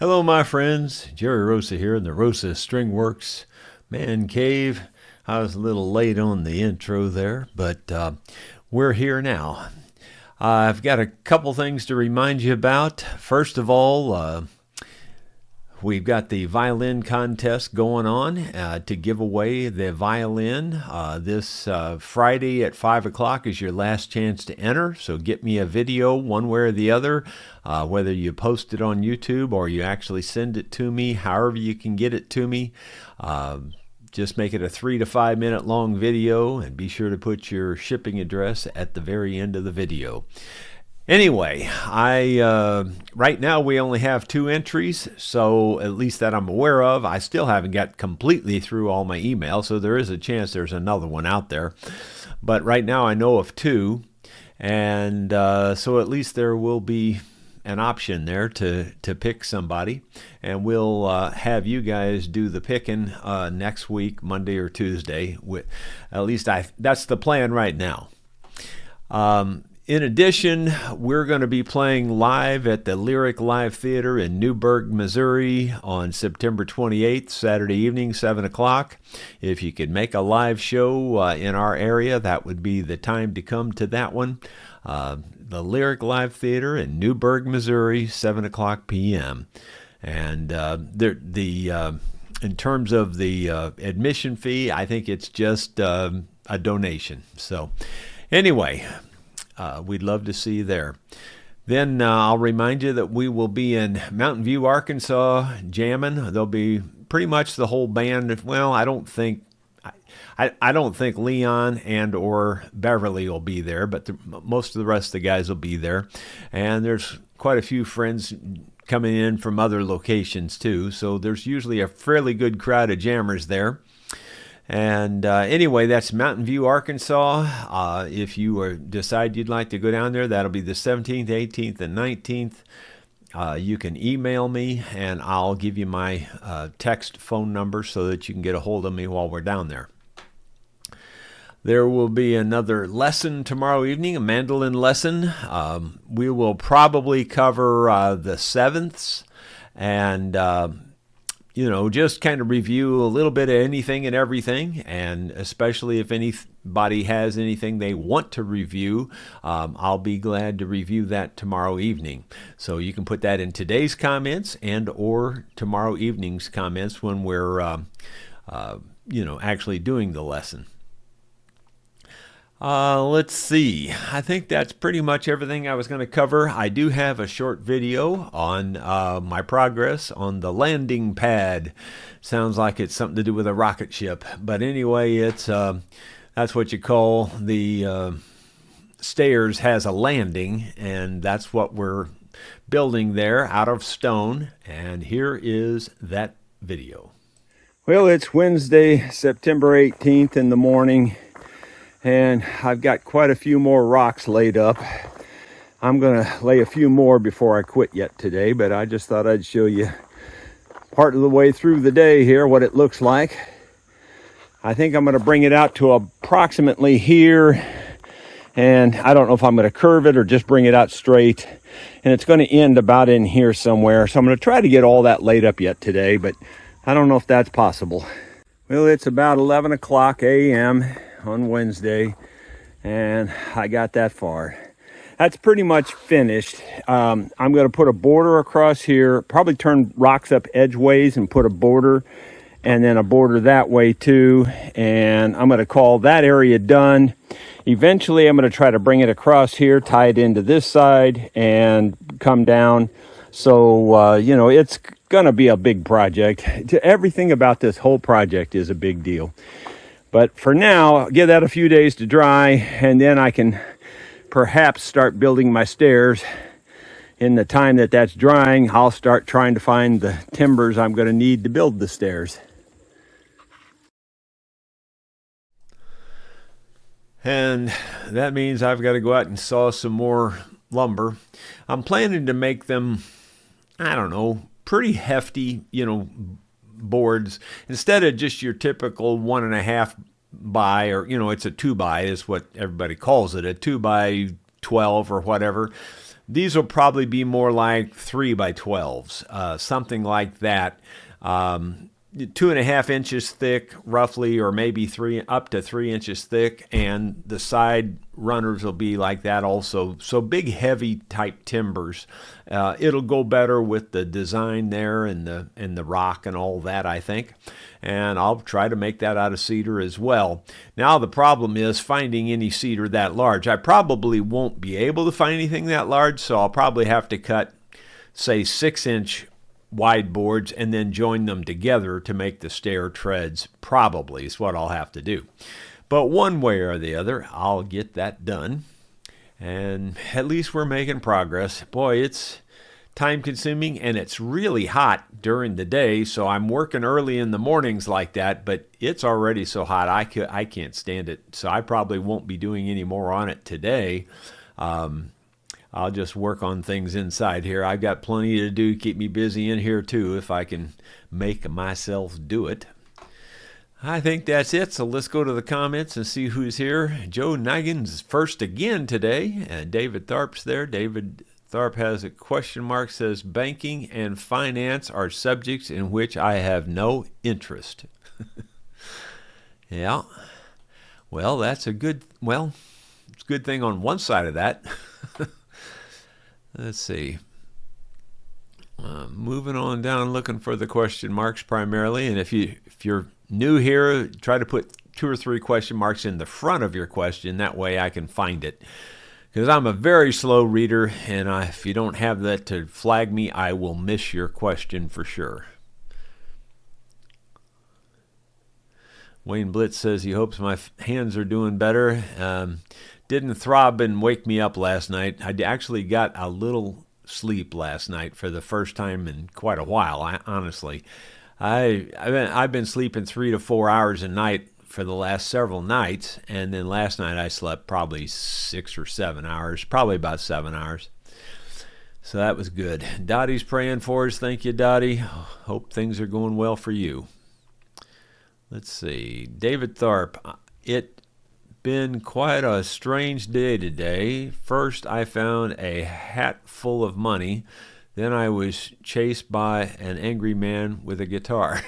Hello, my friends. Jerry Rosa here in the Rosa String Works Man Cave. I was a little late on the intro there, but we're here now. I've got a couple things to remind you about. First of all, we've got the violin contest going on to give away the violin. This Friday at 5 o'clock is your last chance to enter, so get me a video one way or the other, whether you post it on YouTube or you actually send it to me, however you can get it to me. Just make it a 3 to 5 minute long video and be sure to put your shipping address at the very end of the video. Anyway, right now we only have 2 entries, so at least that I'm aware of. I still haven't got completely through all my emails, so there is a chance there's another one out there. But right now I know of 2, and so at least there will be an option there to pick somebody, and we'll have you guys do the picking next week, Monday or Tuesday. At least that's the plan right now. In addition, we're going to be playing live at the Lyric Live Theater in Newburgh, Missouri on September 28th, Saturday evening, 7 o'clock. If you could make a live show in our area, that would be the time to come to that one. The Lyric Live Theater in Newburgh, Missouri, 7 o'clock p.m. And in terms of the admission fee, I think it's just a donation. So anyway, we'd love to see you there. Then I'll remind you that we will be in Mountain View, Arkansas, jamming. There'll be pretty much the whole band. Well, I don't think Leon and or Beverly will be there, but most of the rest of the guys will be there. And there's quite a few friends coming in from other locations too, so there's usually a fairly good crowd of jammers there. And anyway, that's Mountain View, Arkansas. If you decide you'd like to go down there, that'll be the 17th, 18th, and 19th. You can email me, and I'll give you my text phone number so that you can get a hold of me while we're down there. There will be another lesson tomorrow evening, a mandolin lesson. We will probably cover the sevenths and just kind of review a little bit of anything and everything, and especially if anybody has anything they want to review, I'll be glad to review that tomorrow evening. So you can put that in today's comments and or tomorrow evening's comments when we're actually doing the lesson. Let's see. I think that's pretty much everything I was going to cover. I do have a short video on my progress on the landing pad. Sounds like it's something to do with a rocket ship. But anyway, it's that's what you call the stairs has a landing, and that's what we're building there out of stone. And here is that video. Well, it's Wednesday, September 18th in the morning. And I've got quite a few more rocks laid up. I'm going to lay a few more before I quit yet today, but I just thought I'd show you part of the way through the day here, what it looks like. I think I'm going to bring it out to approximately here, and I don't know if I'm going to curve it or just bring it out straight. And it's going to end about in here somewhere. So I'm going to try to get all that laid up yet today, but I don't know if that's possible. Well, it's about 11 o'clock a.m. on Wednesday, and I got that far. That's pretty much finished. I'm going to put a border across here, probably turn rocks up edgeways and put a border, and then a border that way too, and I'm going to call that area done. Eventually I'm going to try to bring it across here, tie it into this side, and come down. So it's going to be a big project. Everything about this whole project is a big deal. But for now, I'll give that a few days to dry, and then I can perhaps start building my stairs. In the time that that's drying, I'll start trying to find the timbers I'm going to need to build the stairs. And that means I've got to go out and saw some more lumber. I'm planning to make them, pretty hefty, boards, instead of just your typical 1.5 by, or it's a 2 by is what everybody calls it, a 2 by 12 or whatever. These will probably be more like 3x12s, something like that. 2.5 inches thick, roughly, or maybe up to 3 inches thick, and the side runners will be like that also. So big, heavy type timbers. It'll go better with the design there and the rock and all that, I think. And I'll try to make that out of cedar as well. Now the problem is finding any cedar that large. I probably won't be able to find anything that large, so I'll probably have to cut, say, 6-inch wide boards and then join them together to make the stair treads, probably is what I'll have to do. But one way or the other, I'll get that done. And at least we're making progress. Boy, it's time consuming and it's really hot during the day, so I'm working early in the mornings like that, but it's already so hot I can't stand it. So I probably won't be doing any more on it today. I'll just work on things inside here. I've got plenty to do, keep me busy in here too, if I can make myself do it. I think that's it, so let's go to the comments and see who's here. Joe Nigan's first again today, and David Tharp's there. David Tharp has a question mark, says, banking and finance are subjects in which I have no interest. Yeah, well, it's a good thing on one side of that. Let's see. Moving on down, looking for the question marks primarily. And if you're new here, try to put 2 or 3 question marks in the front of your question. That way I can find it. Because I'm a very slow reader, and if you don't have that to flag me, I will miss your question for sure. Wayne Blitz says he hopes my hands are doing better. Didn't throb and wake me up last night. I actually got a little sleep last night for the first time in quite a while, honestly. I've been sleeping 3 to 4 hours a night for the last several nights, and then last night I slept probably 6 or 7 hours, probably about 7 hours. So that was good. Dottie's praying for us. Thank you, Dottie. Hope things are going well for you. Let's see. David Tharp. It been quite a strange day today. First, I found a hat full of money. Then I was chased by an angry man with a guitar.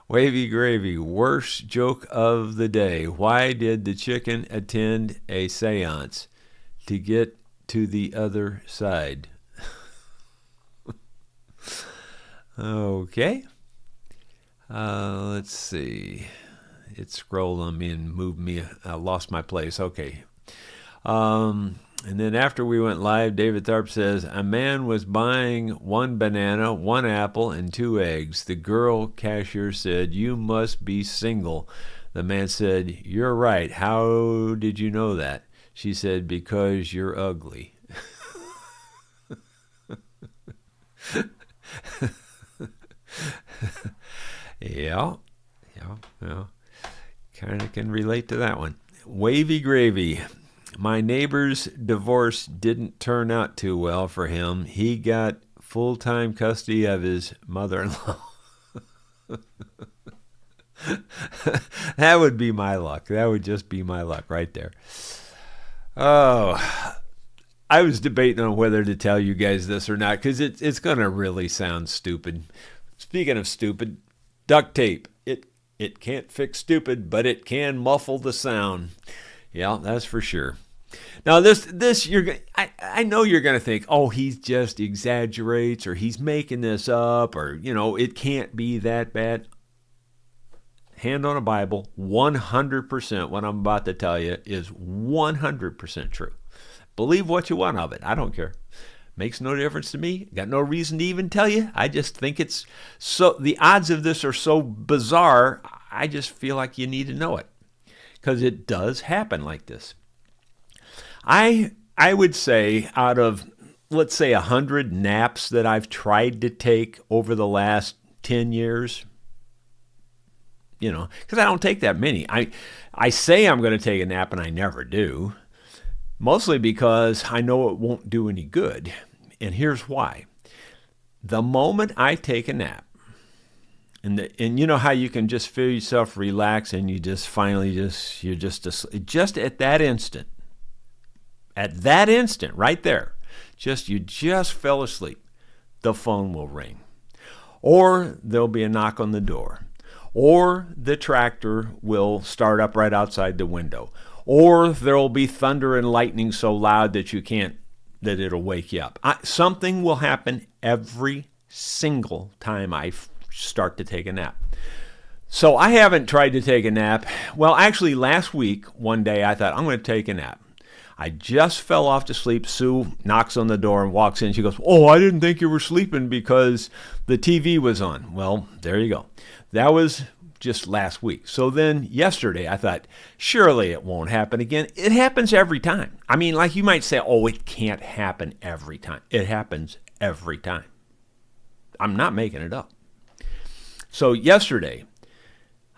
Wavy Gravy, worst joke of the day. Why did the chicken attend a seance? To get to the other side. Okay. Let's see. It scrolled on me and moved me. I lost my place. Okay. And then after we went live, David Tharp says, a man was buying 1 banana, 1 apple, and 2 eggs. The girl cashier said, you must be single. The man said, you're right. How did you know that? She said, because you're ugly. Yeah. Kind of can relate to that one. Wavy Gravy. My neighbor's divorce didn't turn out too well for him. He got full-time custody of his mother-in-law. That would be my luck. That would just be my luck right there. Oh, I was debating on whether to tell you guys this or not because it's going to really sound stupid. Speaking of stupid, duct tape. It can't fix stupid, but it can muffle the sound. Yeah, that's for sure. Now, I know you're going to think, oh, he just exaggerates or he's making this up or, it can't be that bad. Hand on a Bible, 100% what I'm about to tell you is 100% true. Believe what you want of it. I don't care. Makes no difference to me. Got no reason to even tell you. I just think it's so, the odds of this are so bizarre, I just feel like you need to know it. Because it does happen like this. I would say out of, let's say, 100 naps that I've tried to take over the last 10 years, because I don't take that many. I say I'm going to take a nap and I never do. Mostly because I know it won't do any good. And here's why. The moment I take a nap, And you know how you can just feel yourself relax and you just finally you're just asleep. Just at that instant right there, you just fell asleep, the phone will ring. Or there'll be a knock on the door. Or the tractor will start up right outside the window. Or there'll be thunder and lightning so loud that that it'll wake you up. Something will happen every single time I start to take a nap. So I haven't tried to take a nap. Well, actually last week, one day I thought I'm going to take a nap. I just fell off to sleep. Sue knocks on the door and walks in. She goes, "Oh, I didn't think you were sleeping because the TV was on." Well, there you go. That was just last week. So then yesterday I thought, surely it won't happen again. It happens every time. I mean, like you might say, oh, it can't happen every time. It happens every time. I'm not making it up. So yesterday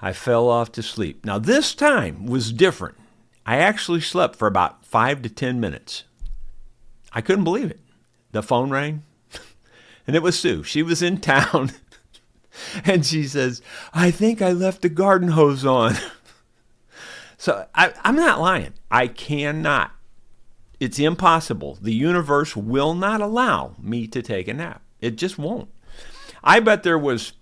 I fell off to sleep. Now this time was different. I actually slept for about 5 to 10 minutes. I couldn't believe it. The phone rang, and it was Sue. She was in town, and she says, "I think I left the garden hose on." So I'm not lying. I cannot. It's impossible. The universe will not allow me to take a nap. It just won't. I bet there was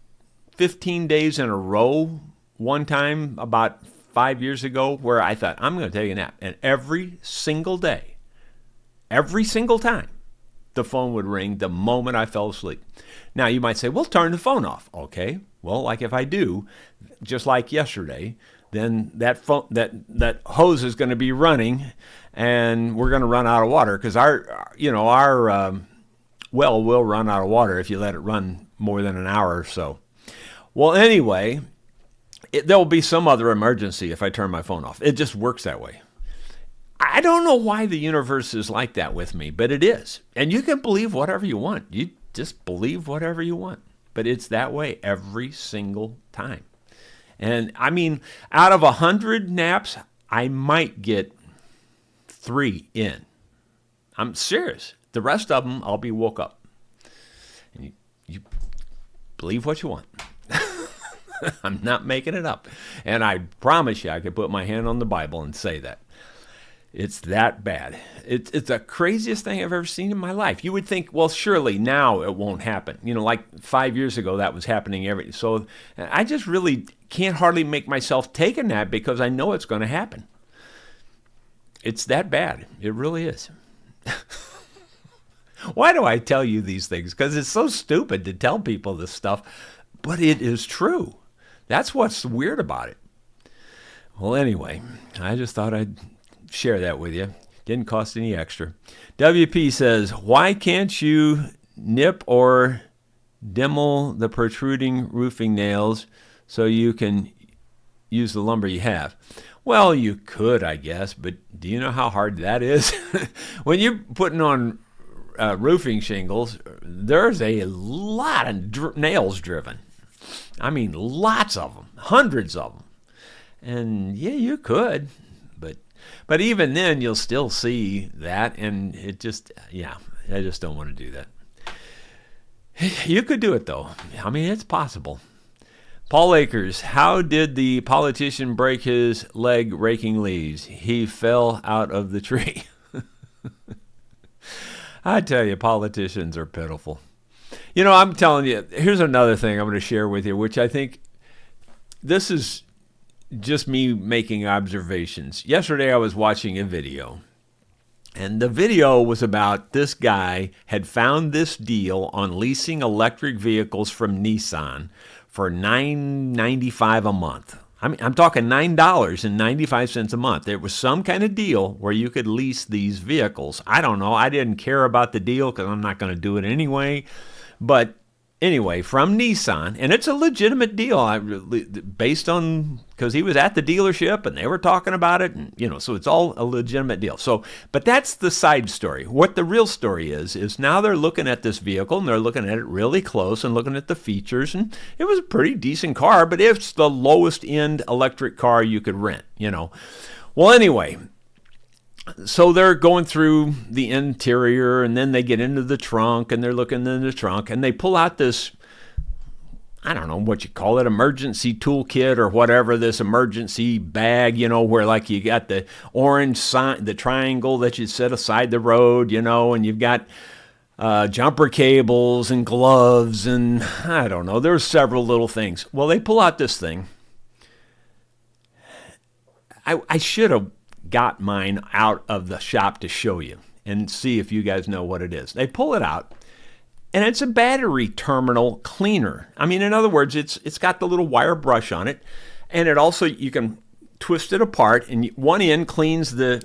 15 days in a row one time about 5 years ago where I thought, I'm going to take a nap. And every single day, every single time, the phone would ring the moment I fell asleep. Now, you might say, well, turn the phone off. Okay. Well, like if I do, just like yesterday, then that hose is going to be running and we're going to run out of water because our well will run out of water if you let it run more than an hour or so. Well, anyway, there will be some other emergency if I turn my phone off. It just works that way. I don't know why the universe is like that with me, but it is. And you can believe whatever you want. You just believe whatever you want. But it's that way every single time. And I mean, out of 100 naps, I might get 3 in. I'm serious. The rest of them, I'll be woke up. And you believe what you want. I'm not making it up. And I promise you I could put my hand on the Bible and say that. It's that bad. It's the craziest thing I've ever seen in my life. You would think, well, surely now it won't happen. You know, like 5 years ago that was happening so I just really can't hardly make myself take a nap because I know it's going to happen. It's that bad. It really is. Why do I tell you these things? Because it's so stupid to tell people this stuff, but it is true. That's what's weird about it. Well, anyway, I just thought I'd share that with you. Didn't cost any extra. WP says, why can't you nip or Dremel the protruding roofing nails so you can use the lumber you have? Well, you could, I guess, but do you know how hard that is? When you're putting on roofing shingles, there's a lot of nails driven. I mean, lots of them, hundreds of them. And yeah, you could, but even then you'll still see that, and I just don't want to do that. You could do it though. I mean, it's possible. Paul Akers, how did the politician break his leg raking leaves? He fell out of the tree. I tell you, politicians are pitiful. You know, I'm telling you, here's another thing I'm going to share with you, which I think this is just me making observations. Yesterday I was watching a video, and the video was about this guy had found this deal on leasing electric vehicles from Nissan for $9.95 a month. I mean, I'm talking $9.95 a month. There was some kind of deal where you could lease these vehicles. I don't know. I didn't care about the deal because I'm not going to do it anyway. But anyway, from Nissan, and it's a legitimate deal based on, because he was at the dealership and they were talking about it, and so it's all a legitimate deal. So, but that's the side story. What the real story is now they're looking at this vehicle and they're looking at it really close and looking at the features, and it was a pretty decent car, but it's the lowest end electric car you could rent, Well, anyway, so they're going through the interior, and then they get into the trunk, and they're looking in the trunk, and they pull out this, I don't know what you call it, emergency toolkit or whatever, this emergency bag, where like you got the orange sign, the triangle that you set aside the road, and you've got jumper cables and gloves and I don't know, there's several little things. Well, they pull out this thing. I should have got mine out of the shop to show you and see if you guys know what it is. They pull it out. And it's a battery terminal cleaner. I mean, in other words, it's got the little wire brush on it, and it also, you can twist it apart, and one end cleans the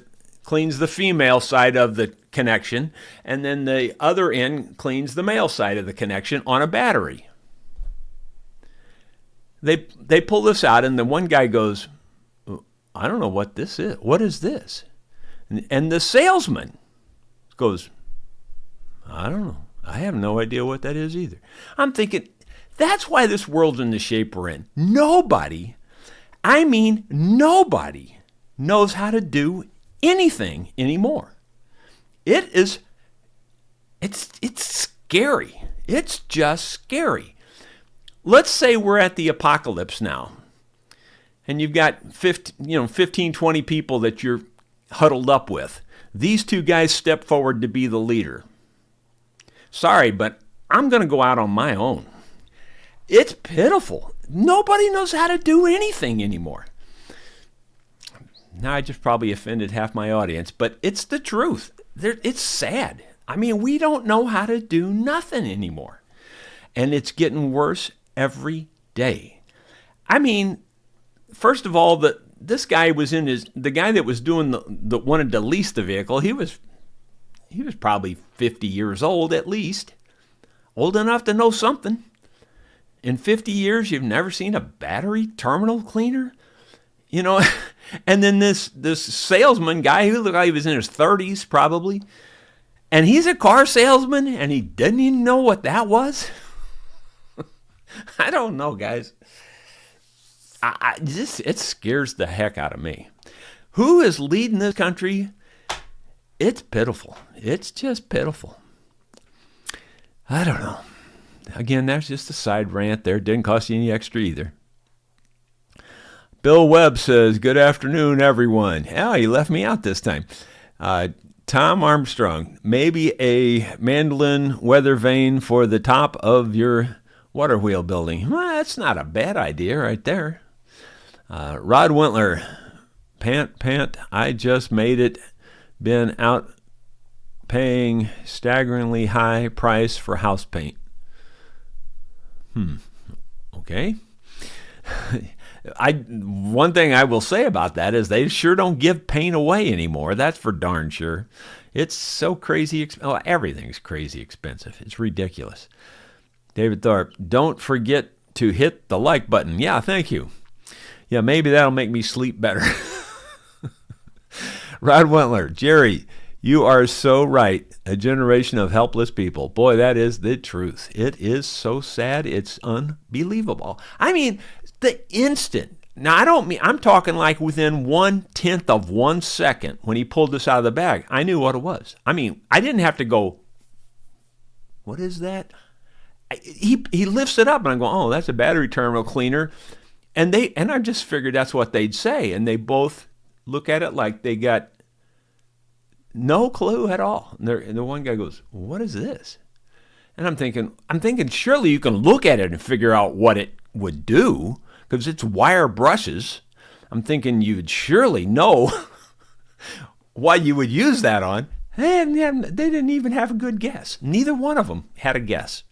female side of the connection, and then the other end cleans the male side of the connection on a battery. They pull this out, and the one guy goes, I don't know what this is. What is this? And the salesman goes, I don't know. I have no idea what that is either. I'm thinking, that's why this world's in the shape we're in. Nobody knows how to do anything anymore. It's scary. It's just scary. Let's say we're at the apocalypse now, and you've got 15, 20 people that you're huddled up with. These two guys step forward to be the leader. Sorry, but I'm going to go out on my own. It's pitiful. Nobody knows how to do anything anymore. Now I just probably offended half my audience, but it's the truth. It's sad. I mean, we don't know how to do nothing anymore. And it's getting worse every day. I mean, first of all, this guy was the guy that was doing wanted to lease the vehicle, he was probably 50 years old at least, old enough to know something. In 50 years, you've never seen a battery terminal cleaner? And then this salesman guy who looked like he was in his 30s probably, and he's a car salesman, and he didn't even know what that was? I don't know, guys. It scares the heck out of me. Who is leading this country? It's pitiful. It's just pitiful. I don't know. Again, that's just a side rant there. Didn't cost you any extra either. Bill Webb says, good afternoon, everyone. Oh, he left me out this time. Tom Armstrong, maybe a mandolin weather vane for the top of your water wheel building. Well, that's not a bad idea right there. Rod Wintler, pant, I just made it. Been out paying staggeringly high price for house paint. Okay. One thing I will say about that is they sure don't give paint away anymore. That's for darn sure. It's so crazy. Everything's crazy expensive. It's ridiculous. David Thorpe, don't forget to hit the like button. Yeah, thank you. Yeah, maybe that'll make me sleep better. Rod Wentler, Jerry, you are so right. A generation of helpless people. Boy, that is the truth. It is so sad. It's unbelievable. I mean, the instant. Now, I'm talking like within 1/10 of 1 second when he pulled this out of the bag, I knew what it was. I mean, I didn't have to go, what is that? He lifts it up and I go, oh, that's a battery terminal cleaner. And I just figured that's what they'd say. And they both look at it like they got no clue at all. And the one guy goes, what is this? And I'm thinking, surely you can look at it and figure out what it would do, because it's wire brushes. I'm thinking you'd surely know what you would use that on. They didn't even have a good guess. Neither one of them had a guess.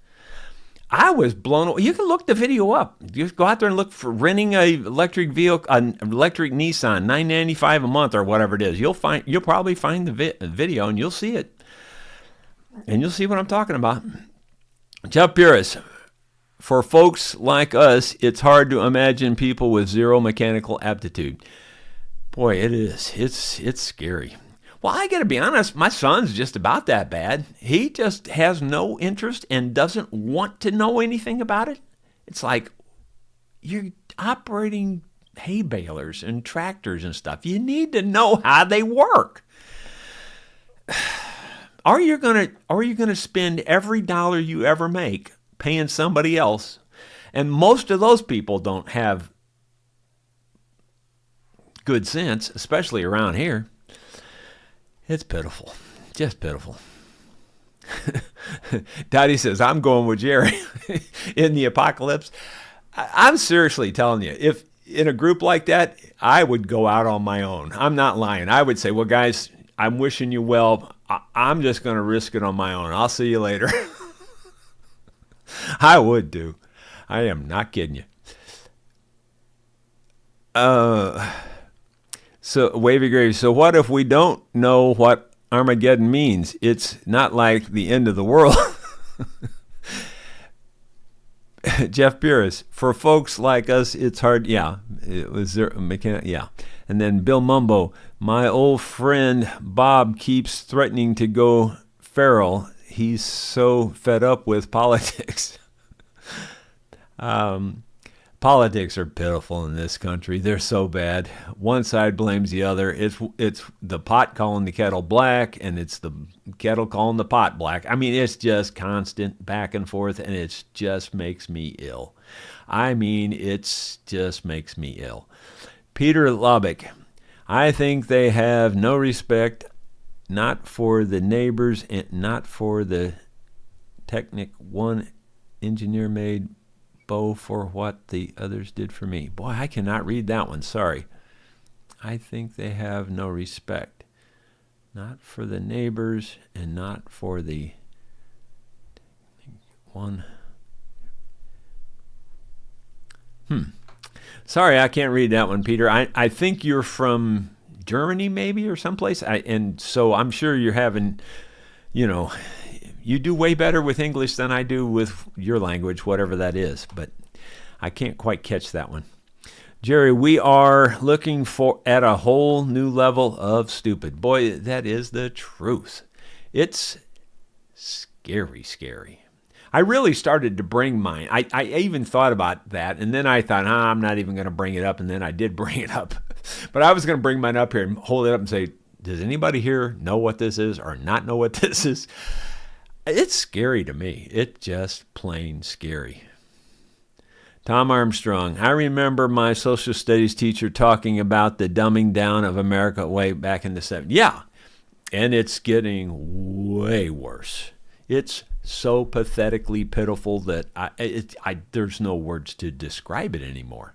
I was blown away. You can look the video up. Just go out there and look for renting an electric vehicle, an electric Nissan, $9.95 a month or whatever it is. You'll probably find the video and you'll see it. And you'll see what I'm talking about. Jeff Purist, for folks like us, it's hard to imagine people with zero mechanical aptitude. Boy, it is. It's scary. Well, I got to be honest, my son's just about that bad. He just has no interest and doesn't want to know anything about it. It's like you're operating hay balers and tractors and stuff. You need to know how they work. Are you gonna spend every dollar you ever make paying somebody else? And most of those people don't have good sense, especially around here. It's pitiful. Just pitiful. Dottie says, I'm going with Jerry in the apocalypse. I'm seriously telling you, if in a group like that, I would go out on my own. I'm not lying. I would say, well, guys, I'm wishing you well. I'm just going to risk it on my own. I'll see you later. I would do. I am not kidding you. So, Wavy Grave, so what if we don't know what Armageddon means? It's not like the end of the world. Jeff Pierce, for folks like us, it's hard. Yeah, it was there. Yeah. And then Bill Mumbo, my old friend Bob keeps threatening to go feral. He's so fed up with politics. Politics are pitiful in this country. They're so bad. One side blames the other. It's the pot calling the kettle black, and it's the kettle calling the pot black. I mean, it's just constant back and forth, and it just makes me ill. It just makes me ill. Peter Lubbock, I think they have no respect, not for the neighbors and not for the Technic one engineer made bow for what the others did for me. Boy, I cannot read that one. Sorry. I think they have no respect. Not for the neighbors and not for the one. Sorry, I can't read that one, Peter. I think you're from Germany maybe or someplace. And so I'm sure you're having, you do way better with English than I do with your language, whatever that is. But I can't quite catch that one. Jerry, we are looking at a whole new level of stupid. Boy, that is the truth. It's scary, scary. I really started to bring mine. I even thought about that, and then I thought, I'm not even going to bring it up, and then I did bring it up. But I was going to bring mine up here and hold it up and say, does anybody here know what this is or not know what this is? It's scary to me. It's just plain scary. Tom Armstrong, I remember my social studies teacher talking about the dumbing down of America way back in the 70s. Yeah, and it's getting way worse. It's so pathetically pitiful that there's no words to describe it anymore.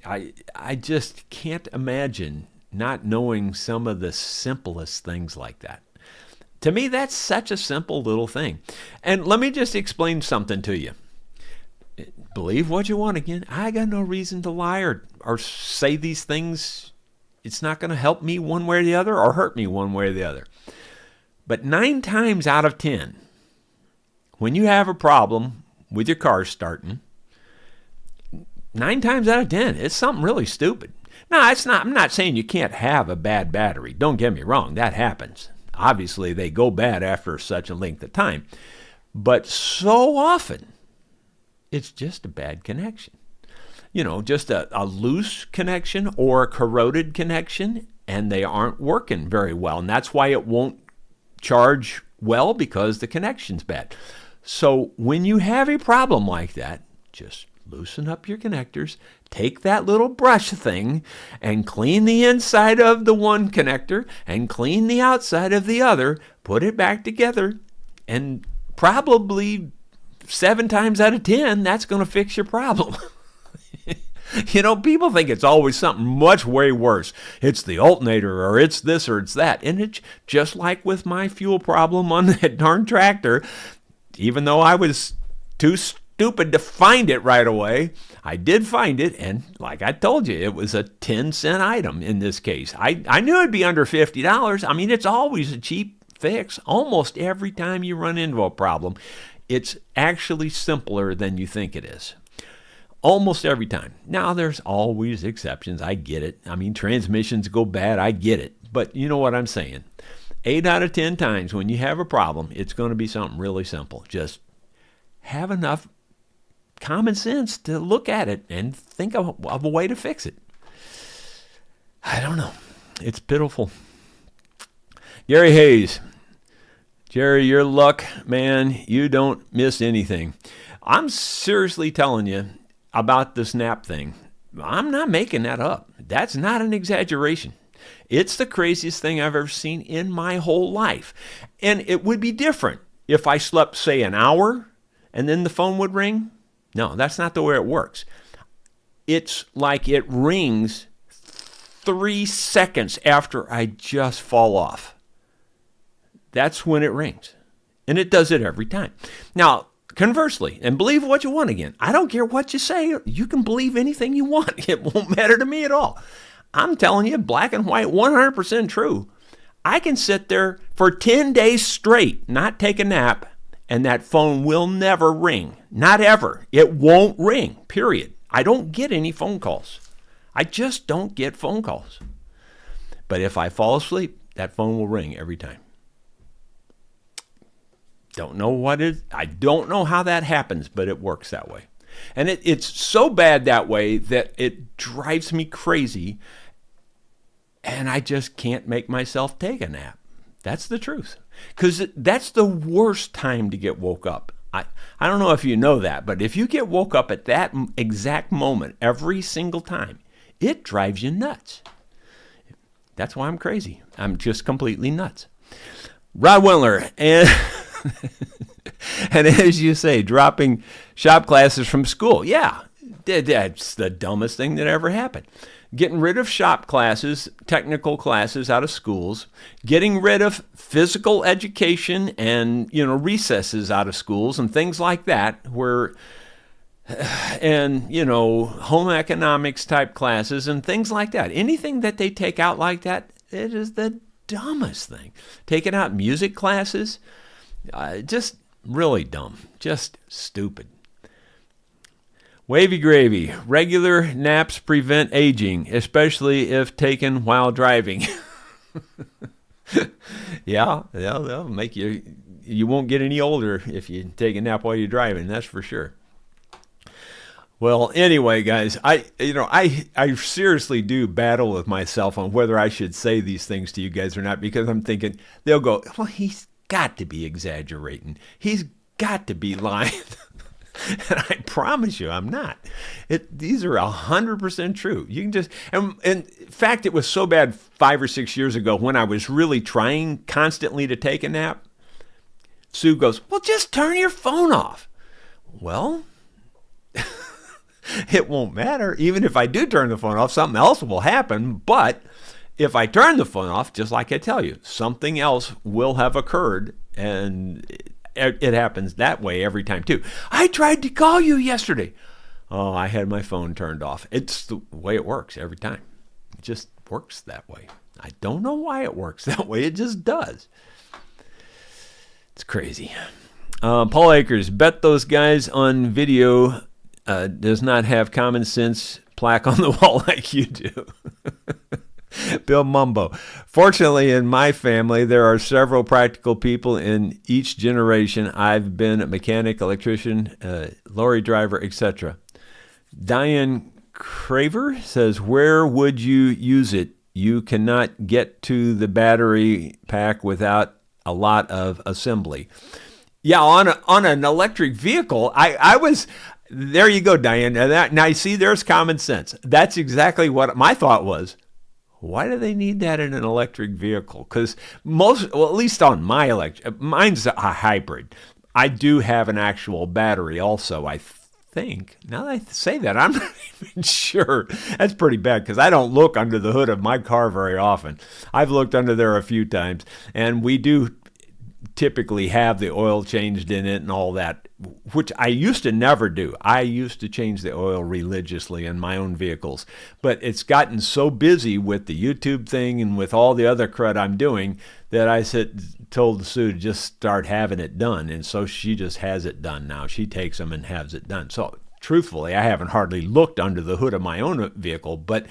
I just can't imagine not knowing some of the simplest things like that. To me, that's such a simple little thing. And let me just explain something to you. Believe what you want again. I got no reason to lie or say these things. It's not going to help me one way or the other or hurt me one way or the other. But 9 times out of 10, when you have a problem with your car starting, 9 times out of 10, it's something really stupid. Now, I'm not saying you can't have a bad battery. Don't get me wrong. That happens. Obviously, they go bad after such a length of time. But so often, it's just a bad connection. Just a loose connection or a corroded connection, and they aren't working very well. And that's why it won't charge well, because the connection's bad. So when you have a problem like that, just loosen up your connectors, take that little brush thing and clean the inside of the one connector and clean the outside of the other, put it back together, and probably 7 times out of 10, that's going to fix your problem. People think it's always something much way worse. It's the alternator, or it's this, or it's that. And it's just like with my fuel problem on that darn tractor. Even though I was too stupid to find it right away, I did find it. And like I told you, it was a 10-cent item in this case. I knew it'd be under $50. I mean, it's always a cheap fix. Almost every time you run into a problem, it's actually simpler than you think it is. Almost every time. Now, there's always exceptions. I get it. I mean, transmissions go bad. I get it. But you know what I'm saying. 8 out of 10 times when you have a problem, it's going to be something really simple. Just have enough common sense to look at it and think of a way to fix it. I don't know. It's pitiful. Gary Hayes. Jerry, your luck, man, you don't miss anything. I'm seriously telling you about this nap thing. I'm not making that up. That's not an exaggeration. It's the craziest thing I've ever seen in my whole life. And it would be different if I slept, say, an hour and then the phone would ring. No, that's not the way it works. It's like it rings 3 seconds after I just fall off. That's when it rings. And it does it every time. Now, conversely, and believe what you want again, I don't care what you say. You can believe anything you want. It won't matter to me at all. I'm telling you, black and white, 100% true. I can sit there for 10 days straight, not take a nap, and that phone will never ring. Not ever. It won't ring, period. I don't get any phone calls. I just don't get phone calls. But if I fall asleep, that phone will ring every time. Don't know what it is. I don't know how that happens, but it works that way. And it's so bad that way that it drives me crazy, and I just can't make myself take a nap. That's the truth. Because that's the worst time to get woke up. I don't know if you know that, but if you get woke up at that exact moment every single time, it drives you nuts. That's why I'm crazy. I'm just completely nuts. Rod Wendler, and and as you say, dropping shop classes from school. Yeah, that's the dumbest thing that ever happened. Getting rid of shop classes, technical classes out of schools, getting rid of physical education and, recesses out of schools and things like that, and, home economics type classes and things like that. Anything that they take out like that, it is the dumbest thing. Taking out music classes, just really dumb, just stupid. Wavy gravy. Regular naps prevent aging, especially if taken while driving. Yeah, they'll make you won't get any older if you take a nap while you're driving, that's for sure. Well, anyway, guys, I seriously do battle with myself on whether I should say these things to you guys or not, because I'm thinking they'll go, well, he's got to be exaggerating. He's got to be lying. And I promise you, I'm not. These are 100% true. You can just, and in fact, it was so bad 5 or 6 years ago when I was really trying constantly to take a nap. Sue goes, well, just turn your phone off. Well, it won't matter. Even if I do turn the phone off, something else will happen. But if I turn the phone off, just like I tell you, something else will have occurred, and it happens that way every time too. I tried to call you yesterday. Oh, I had my phone turned off. It's the way it works every time. It just works that way. I don't know why it works that way. It just does. It's crazy. Paul Akers, bet those guys on video does not have common sense plaque on the wall like you do. Bill Mumbo. Fortunately, in my family, there are several practical people in each generation. I've been a mechanic, electrician, lorry driver, etc. Diane Craver says, where would you use it? You cannot get to the battery pack without a lot of assembly. Yeah, on an electric vehicle, I was... There you go, Diane. Now, you see, there's common sense. That's exactly what my thought was. Why do they need that in an electric vehicle? Because at least on my mine's a hybrid. I do have an actual battery also, I think. Now that I say that, I'm not even sure. That's pretty bad because I don't look under the hood of my car very often. I've looked under there a few times, and we do typically have the oil changed in it and all that, which I used to never do. I used to change the oil religiously in my own vehicles, but it's gotten so busy with the YouTube thing and with all the other crud I'm doing that I told Sue to just start having it done, and so she just has it done now. She takes them and has it done. So truthfully, I haven't hardly looked under the hood of my own vehicle, but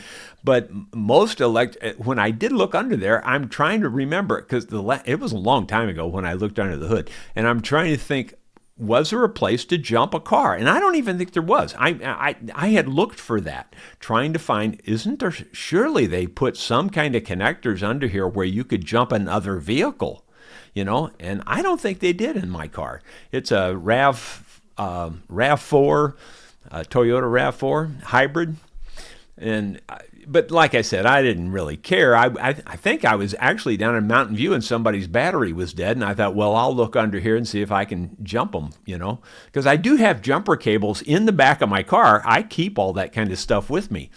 most when I did look under there, I'm trying to remember, because it was a long time ago when I looked under the hood, and I'm trying to think, was there a place to jump a car? And I don't even think there was. I had looked for that, trying to find, isn't there, surely they put some kind of connectors under here where you could jump another vehicle, and I don't think they did in my car. It's a RAV4, Toyota RAV4 hybrid. And but like I said, I didn't really care. I think I was actually down in Mountain View and somebody's battery was dead. And I thought, well, I'll look under here and see if I can jump them, because I do have jumper cables in the back of my car. I keep all that kind of stuff with me.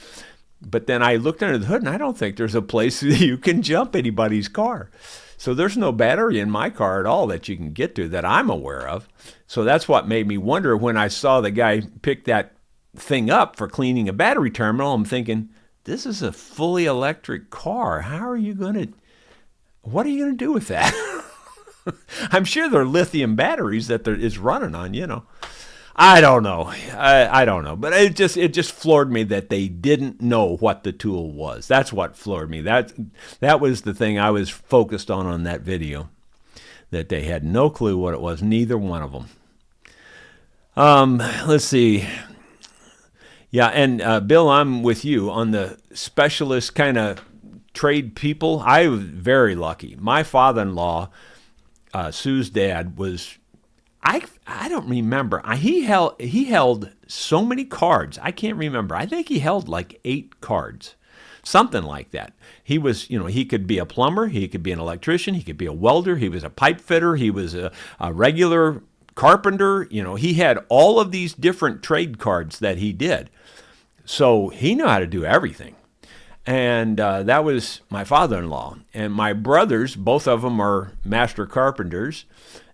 But then I looked under the hood and I don't think there's a place that you can jump anybody's car. So there's no battery in my car at all that you can get to that I'm aware of. So that's what made me wonder when I saw the guy pick that thing up for cleaning a battery terminal. I'm thinking, this is a fully electric car. What are you going to do with that? I'm sure they're lithium batteries that is running on, I don't know. I don't know. But it just floored me that they didn't know what the tool was. That's what floored me. That was the thing I was focused on that video, that they had no clue what it was, neither one of them. Let's see. Yeah, and Bill, I'm with you on the specialist kind of trade people. I was very lucky. My father-in-law, Sue's dad, was, I don't remember. He held so many cards. I can't remember. I think he held like 8 cards, something like that. He was, he could be a plumber, he could be an electrician, he could be a welder, he was a pipe fitter, he was a regular carpenter. He had all of these different trade cards that he did. So he knew how to do everything. And that was my father-in-law. And my brothers, both of them are master carpenters.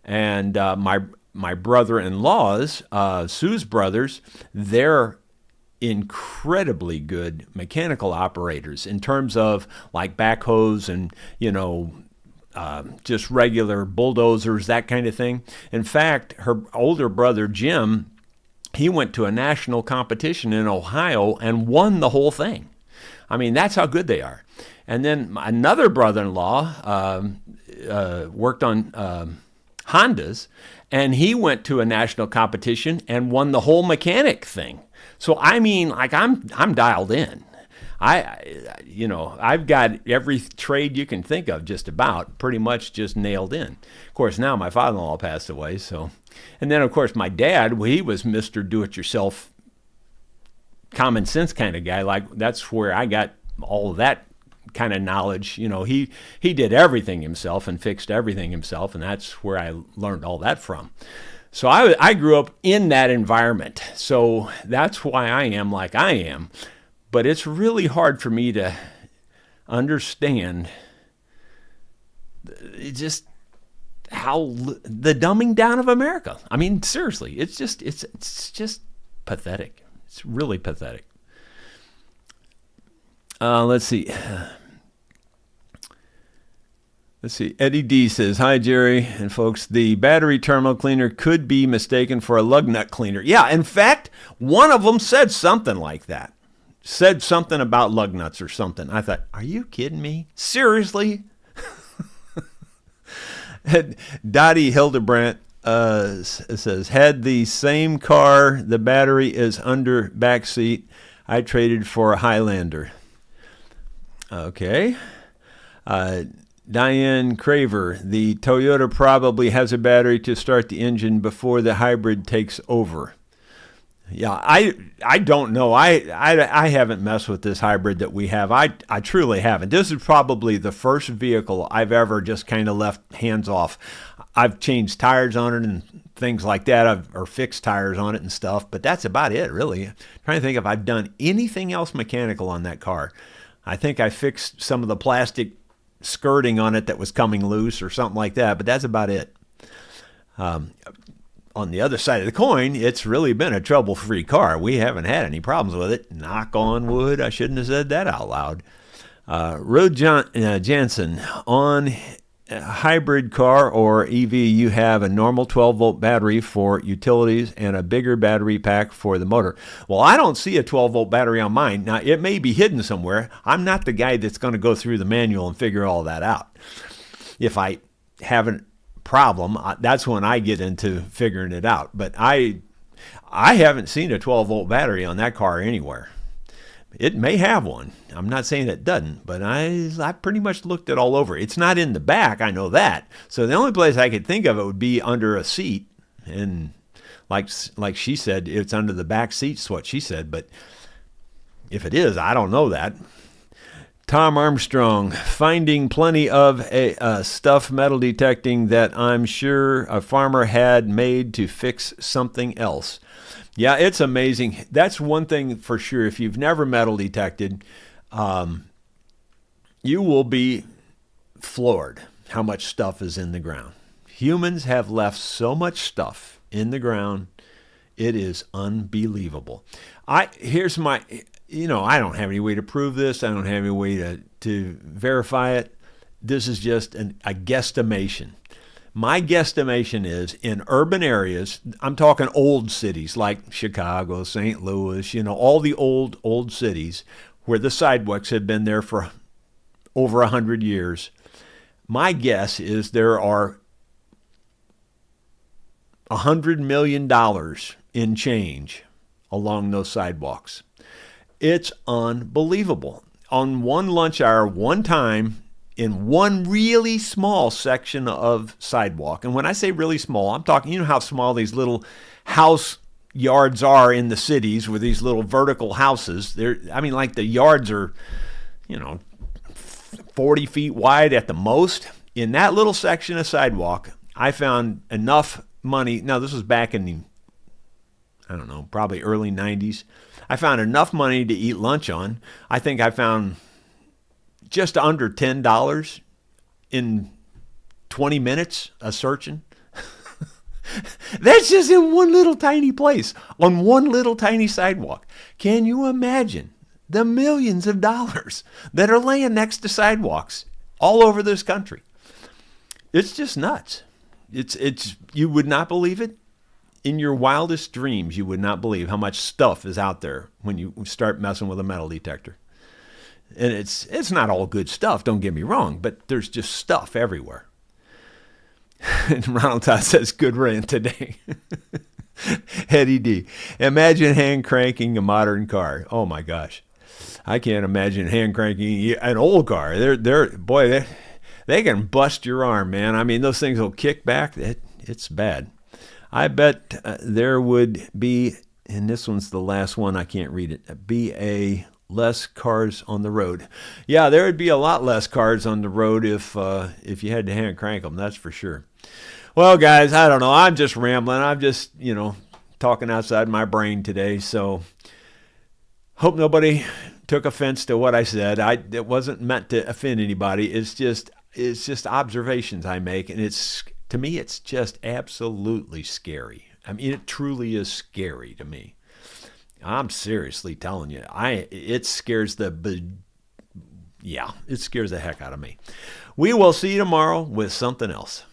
And my brother-in-laws, Sue's brothers, they're incredibly good mechanical operators in terms of like backhoes and, just regular bulldozers, that kind of thing. In fact, her older brother, Jim, he went to a national competition in Ohio and won the whole thing. I mean, that's how good they are. And then another brother-in-law worked on Hondas, and he went to a national competition and won the whole mechanic thing. So I mean, like I'm dialed in. I've got every trade you can think of just about pretty much just nailed in. Of course, now my father-in-law passed away, so. And then, of course, my dad, he was Mr. Do-it-yourself, common sense kind of guy. Like, that's where I got all of that kind of knowledge. He did everything himself and fixed everything himself, and that's where I learned all that from. So I grew up in that environment. So that's why I am like I am. But it's really hard for me to understand just how the dumbing down of America. I mean, seriously, it's just pathetic. It's really pathetic. Let's see. Eddie D says, hi, Jerry and folks. The battery terminal cleaner could be mistaken for a lug nut cleaner. Yeah, in fact, one of them said something like that. Said something about lug nuts or something. I thought, are you kidding me? Seriously? Dottie Hildebrandt says, had the same car, the battery is under back seat. I traded for a Highlander. Okay. Diane Craver, the Toyota probably has a battery to start the engine before the hybrid takes over. Yeah, I don't know. I haven't messed with this hybrid that we have. I truly haven't. This is probably the first vehicle I've ever just kind of left hands off. I've changed tires on it and things like that, or fixed tires on it and stuff, but that's about it, really. I'm trying to think if I've done anything else mechanical on that car. I think I fixed some of the plastic skirting on it that was coming loose or something like that, but that's about it. On the other side of the coin, it's really been a trouble-free car. We haven't had any problems with it. Knock on wood. I shouldn't have said that out loud. Rod Jansen, on a hybrid car or EV, you have a normal 12-volt battery for utilities and a bigger battery pack for the motor. Well, I don't see a 12-volt battery on mine. Now, it may be hidden somewhere. I'm not the guy that's going to go through the manual and figure all that out. If I haven't problem, that's when I get into figuring it out. But I haven't seen a 12-volt battery on that car anywhere. It may have one. I'm not saying it doesn't, but I pretty much looked it all over. It's not in the back, I know that. So the only place I could think of it would be under a seat, and Like she said, it's under the back seat's what she said. But if it is, I don't know that. Tom Armstrong, finding plenty of stuff metal detecting that I'm sure a farmer had made to fix something else. Yeah, it's amazing. That's one thing for sure. If you've never metal detected, you will be floored how much stuff is in the ground. Humans have left so much stuff in the ground. It is unbelievable. Here's my, I don't have any way to prove this. I don't have any way to verify it. This is just a guesstimation. My guesstimation is in urban areas, I'm talking old cities like Chicago, St. Louis, all the old cities where the sidewalks have been there for over 100 years. My guess is there are $100 million in change along those sidewalks. It's unbelievable. On one lunch hour, one time, in one really small section of sidewalk, and when I say really small, I'm talking, how small these little house yards are in the cities with these little vertical houses. Like the yards are, 40 feet wide at the most. In that little section of sidewalk, I found enough money. Now, this was back in the, probably early 90s. I found enough money to eat lunch on. I think I found just under $10 in 20 minutes of searching. That's just in one little tiny place, on one little tiny sidewalk. Can you imagine the millions of dollars that are laying next to sidewalks all over this country? It's just nuts. It's you would not believe it. In your wildest dreams, you would not believe how much stuff is out there when you start messing with a metal detector. And it's not all good stuff, don't get me wrong, but there's just stuff everywhere. And Ronald Todd says, good rant today. Eddie D. Imagine hand cranking a modern car. Oh my gosh. I can't imagine hand cranking an old car. They can bust your arm, man. Those things will kick back. It's bad. I bet there would be, and this one's the last one, I can't read it, be less cars on the road. Yeah, there would be a lot less cars on the road if you had to hand crank them, that's for sure. Well, guys, I don't know. I'm just rambling. I'm just, talking outside my brain today. So hope nobody took offense to what I said. It wasn't meant to offend anybody. It's just observations I make, and to me, it's just absolutely scary. It truly is scary to me. I'm seriously telling you, it scares the heck out of me. We will see you tomorrow with something else.